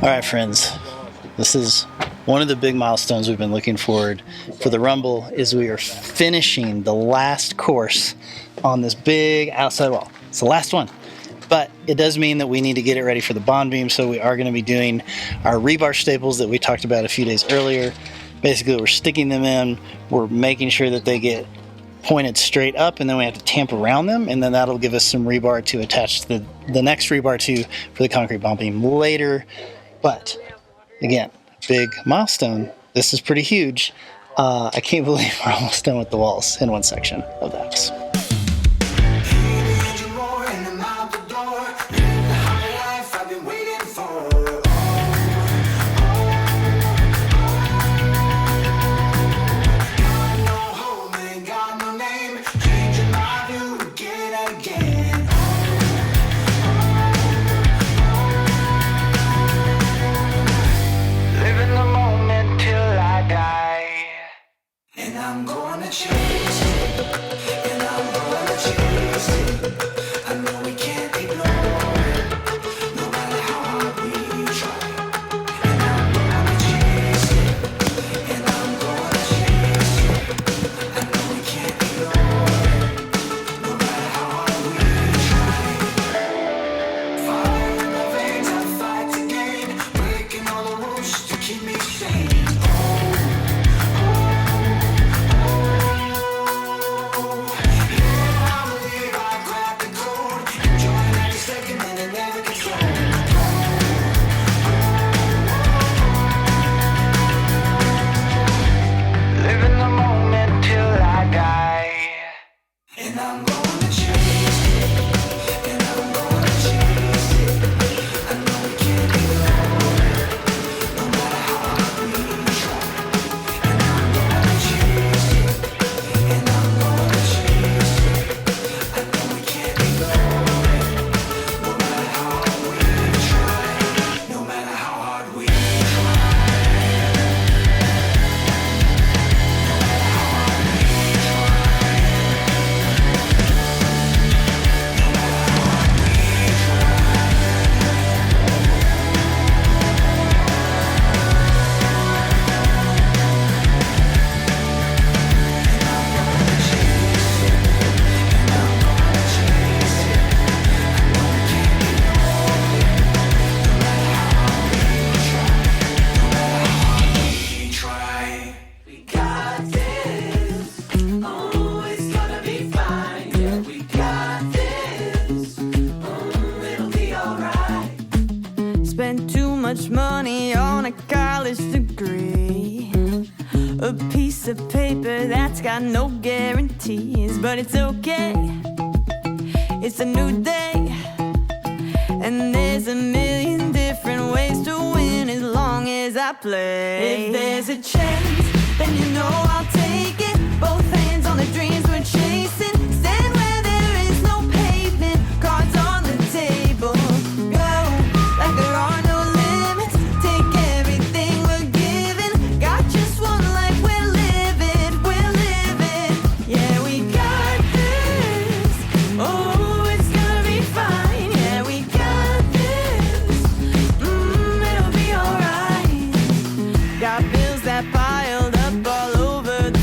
All right, friends, this is one of the big milestones we've been looking forward for the Rumble is we are finishing the last course on this big outside wall. It's the last one, but it does mean that we need to get it ready for the bond beam, so we are going to be doing our rebar staples that we talked about a few days earlier. Basically, we're sticking them in, we're making sure that they get pointed straight up, and then we have to tamp around them, and then that'll give us some rebar to attach the next rebar to for the concrete bond beam later. But again, big milestone. This is pretty huge. I can't believe we're almost done with the walls in one section of the house. Money on a college degree, a piece of paper that's got no guarantees, but it's okay, it's a new day, and there's a million different ways to win as long as I play. If there's a chance, then you know I'll take it, both hands on the dreams we're chasing, stand where there is no pavement, cards on the table, go like there are no piled up all over the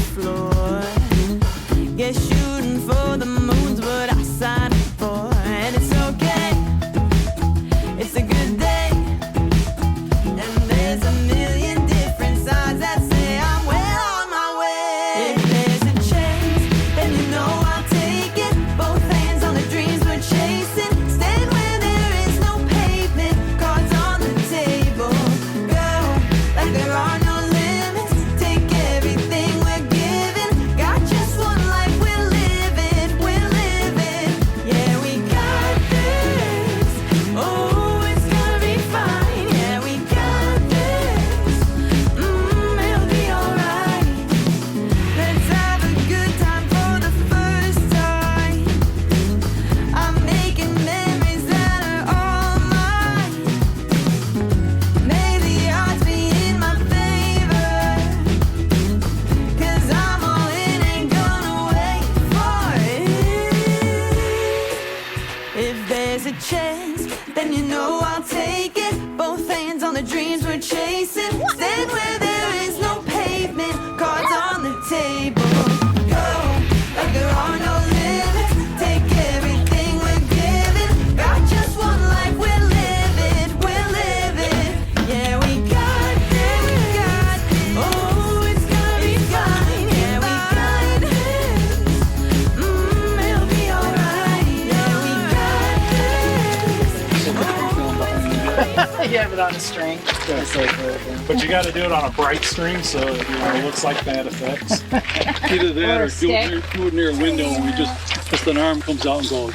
If there's a chance, then you know I'll take it. Both hands on the dreams we're chasing. Stand where there is no pavement. Cards on the table. Go like there are no limits. Take everything we're given. Got just one life, we're living. Yeah, we got this. Oh, it's gonna be fine. Yeah, we got this. It'll be alright. Yeah, we got this. You have it on a string. But you got to do it on a bright string so it looks like bad effects. Either that or do it near a window and just an arm comes out and goes.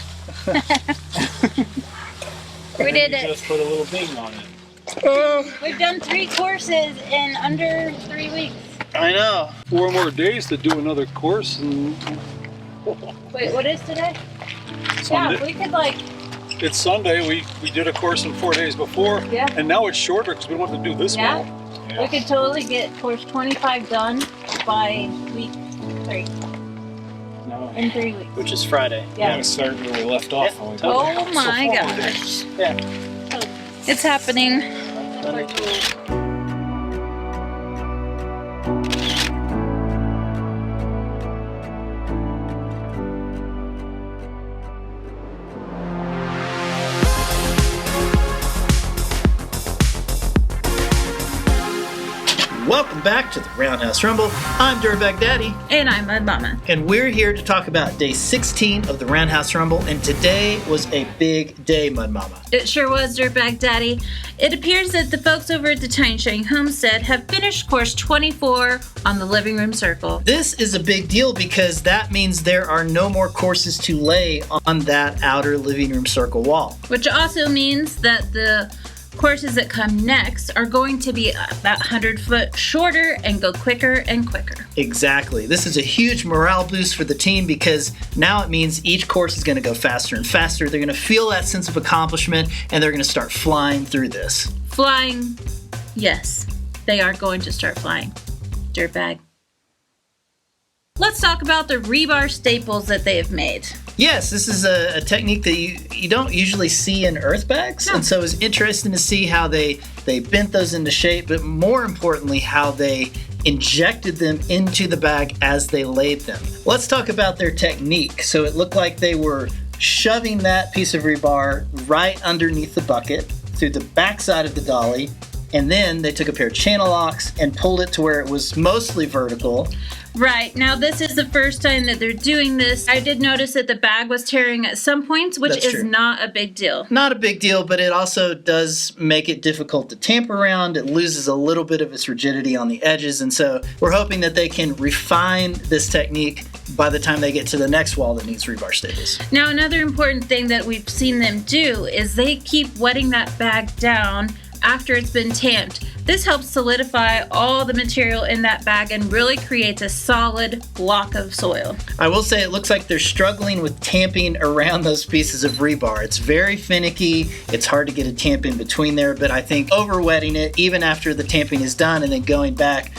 We did it. Just put a little ding on it. We've done 3 courses in under 3 weeks. I know. 4 more days to do another course. And Wait, what is today? Sunday. Yeah, we could like, It's Sunday. We did a course in 4 days before. Yeah. And now it's shorter because we don't have to do this yeah, well. we could totally get course 25 done by week 3. No. In 3 weeks. Which is Friday. Yeah. We start where we left off. Yeah. Oh my So 4 more gosh. days. Yeah. It's happening. Welcome back to the Roundhouse Rumble. I'm Dirtbag Daddy, And I'm Mud Mama. and we're here to talk about day 16 of the Roundhouse Rumble, and today was a big day, Mud Mama. It sure was, Dirtbag Daddy. It appears that the folks over at the Tiny Sharing Homestead have finished course 24 on the living room circle. This is a big deal because that means there are no more courses to lay on that outer living room circle wall. Which also means that the courses that come next are going to be about 100 foot shorter and go quicker and quicker. Exactly. This is a huge morale boost for the team because now it means each course is going to go faster and faster. They're going to feel that sense of accomplishment and they're going to start flying through this. Flying, yes, they are going to start flying. Dirtbag. Let's talk about the rebar staples that they have made. Yes, this is a technique that you don't usually see in earthbags, No. and so it's interesting to see how they bent those into shape, but more importantly, how they injected them into the bag as they laid them. Let's talk about their technique. So it looked like they were shoving that piece of rebar right underneath the bucket through the backside of the dolly, and then they took a pair of channel locks and pulled it to where it was mostly vertical. Right, now this is the first time that they're doing this. I did notice that the bag was tearing at some points, which That's is true. not a big deal. Not a big deal, but it also does make it difficult to tamper around. It loses a little bit of its rigidity on the edges, and so we're hoping that they can refine this technique by the time they get to the next wall that needs rebar staples. Now, another important thing that we've seen them do is they keep wetting that bag down after it's been tamped. This helps solidify all the material in that bag and really creates a solid block of soil. I will say it looks like they're struggling with tamping around those pieces of rebar. It's very finicky. It's hard to get a tamp in between there, but I think over-wetting it, even after the tamping is done and then going back,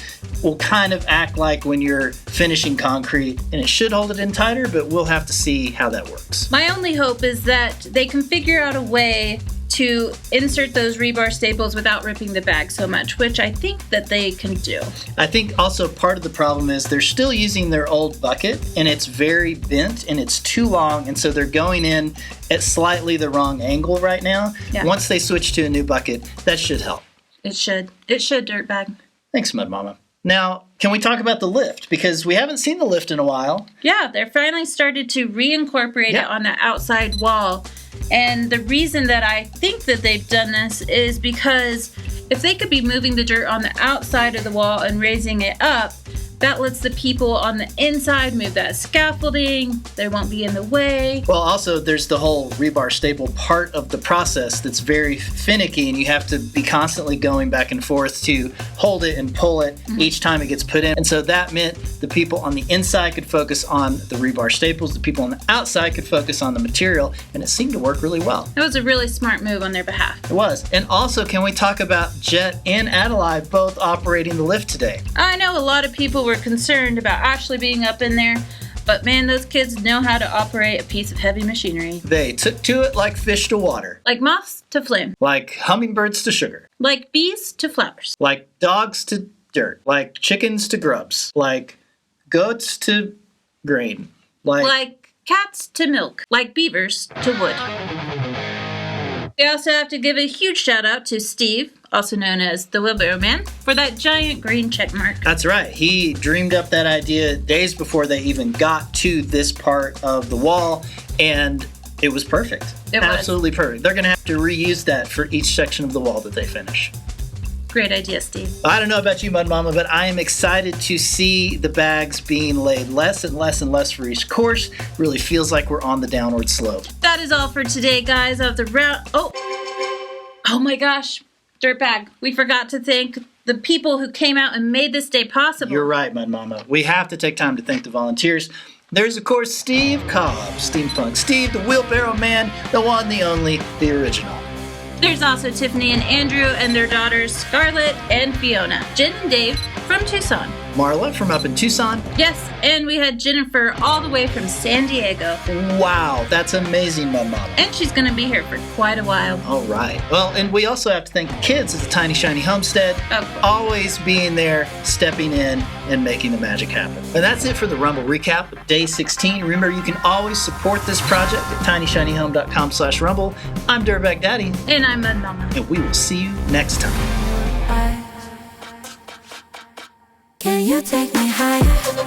will kind of act like when you're finishing concrete, and it should hold it in tighter, but we'll have to see how that works. My only hope is that they can figure out a way to insert those rebar staples without ripping the bag so much, which I think that they can do. I think also part of the problem is they're still using their old bucket and it's very bent and it's too long, and so they're going in at slightly the wrong angle right now. Yeah. Once they switch to a new bucket, that should help. It should, Dirtbag. Thanks, Mud Mama. Now, can we talk about the lift? Because we haven't seen the lift in a while. Yeah, they're finally started to reincorporate it on the outside wall. And the reason that I think that they've done this is because if they could be moving the dirt on the outside of the wall and raising it up, that lets the people on the inside move that scaffolding. They won't be in the way. Well, also, there's the whole rebar staple part of the process that's very finicky, and you have to be constantly going back and forth to hold it and pull it each time it gets put in. And so that meant the people on the inside could focus on the rebar staples, the people on the outside could focus on the material, and it seemed to work really well. It was a really smart move on their behalf. It was. And also, can we talk about Jet and Adelaide both operating the lift today? I know a lot of people were concerned about Ashley being up in there, But man, those kids know how to operate a piece of heavy machinery. They took to it like fish to water, Like moths to flame. like hummingbirds to sugar, Like bees to flowers. like dogs to dirt, like chickens to grubs, like goats to grain, Like cats to milk. Like beavers to wood. We also have to give a huge shout out to Steve, also known as the Wheelbarrow Man, for that giant green check mark. That's right. He dreamed up that idea days before they even got to this part of the wall, and it was perfect. It was. Absolutely perfect. They're going to have to reuse that for each section of the wall that they finish. Great idea, Steve. I don't know about you, Mud Mama, but I am excited to see the bags being laid less and less and less for each course. Really feels like we're on the downward slope. That is all for today, guys, of the round. Oh my gosh, Dirtbag. We forgot to thank the people who came out and made this day possible. You're right, Mud Mama. We have to take time to thank the volunteers. There's, of course, Steve Cobb, Steampunk Steve, the Wheelbarrow Man, the one, the only, the original. There's also Tiffany and Andrew and their daughters, Scarlett and Fiona. Jen and Dave from Tucson. Marla from up in Tucson. Yes, and we had Jennifer all the way from San Diego. Wow, that's amazing, Mud Mama. And she's going to be here for quite a while. All right. Well, and we also have to thank the kids at the Tiny Shiny Homestead, always being there, stepping in, and making the magic happen. And that's it for the Rumble recap of day 16. Remember, you can always support this project at tinyshinyhome.com/rumble. I'm Dirtbag Daddy. And I'm Mud Mama. And we will see you next time. Can you take me higher?